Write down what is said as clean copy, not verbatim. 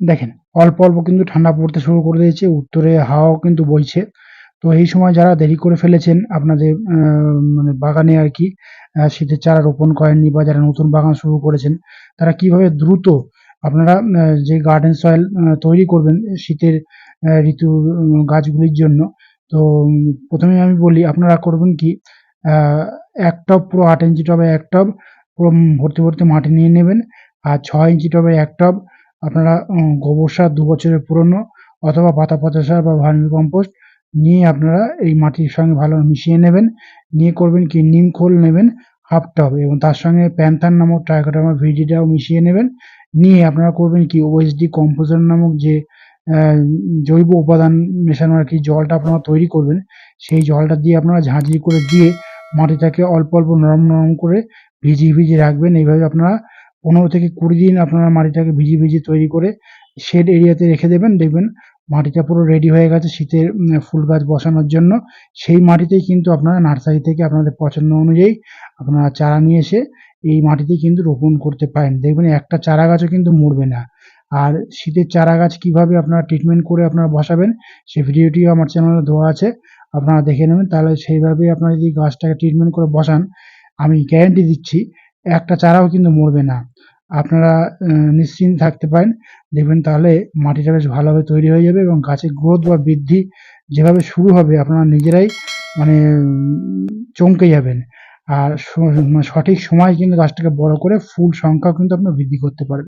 দেখেন অল্প, অল্প কিন্তু ঠান্ডা পড়তে শুরু করে দিয়েছে। উত্তরে হাওয়াও কিন্তু বইছে। তো এই সময় যারা দেরি করে ফেলেছেন আপনাদের মানে বাগানে আরকি শীতের চারা রোপণ করেননি বা যারা নতুন বাগান শুরু করেছেন, তারা কিভাবে দ্রুত আপনারা যে গার্ডেন সয়েল তৈরি করবেন শীতের ঋতুর গাছগুলির জন্য। তো ১ম এই আমি বলি আপনারা করবেন কি, আ ১ টব পুরো ৮ ইঞ্চি টবে ১ টব পুরো ভর্তি, ভর্তি মাটি নিয়ে নেবেন। আর ৬ ইঞ্চি টবে ১ টব আপনারা গোবর সার ২ বছরের পুরনো অথবা পাতা পচা সার বা ভার্মি কম্পোস্ট নিয়ে আপনারা এই মাটির সঙ্গে ভালো মিশিয়ে নেবেন। নিয়ে করবেন কি, নিম খোল নেবেন ১/২ টব এবং তার সঙ্গে প্যান্থার নামক ট্রাইকোডার্মা ভিরিডিটাও মিশিয়ে নেবেন। নিয়ে আপনারা করবেন কি, ওএসডি কম্পোজার নামক যে অ্যা জৈব উপাদান মেশানো আরকি জলটা আপনারা তৈরি করবেন, সেই জলটা দিয়ে আপনারা ঝাঁঝরি করে দিয়ে মাটিটাকে অল্প, অল্প নরম, নরম করে ভিজিয়ে, ভিজিয়ে রাখবেন। এইভাবে আপনারা ১৫ থেকে ২০ দিন আপনারা মাটিটাকে ভিজিয়ে, ভিজিয়ে তৈরি করে শেড এরিয়াতে রেখে দেবেন। দেখবেন মাটিটা পুরো রেডি হয়ে গেছে শীতের ফুল গাছ বসানোর জন্য। সেই মাটিতেই কিন্তু আপনারা নার্সারি থেকে আপনাদের পছন্দ অনুযায়ী আপনারা চারা নিয়ে এসে এই মাটিতেই কিন্তু রোপণ করতে পারেন। দেখবেন একটা চারা গাছও কিন্তু মরবে না। আর শীতের চারা গাছ কিভাবে আপনারা ট্রিটমেন্ট করে আপনারা বসাবেন, সেই ভিডিওটিও আমার চ্যানেলে দেওয়া আছে। আপনারা দেখে নেবেন। তাহলে সেইভাবে আপনারা যদি গাছটাকে ট্রিটমেন্ট করে বসান, আমি গ্যারান্টি দিচ্ছি একটা চারাও কিন্তু মরবে না। আপনারা নিশ্চিন্তে থাকতে পারেন। দেখবেন তাহলে মাটিটা বেশ ভালোভাবে তৈরি হয়ে যাবে এবং গাছের গ্রোথ বা বৃদ্ধি যেভাবে শুরু হবে আপনারা নিজেরাই মানে চমকে যাবেন। আর সঠিক সময়ে কিন্তু গাছটাকে বড় করে ফুল সংখ্যাও কিন্তু আপনারা বৃদ্ধি করতে পারবেন।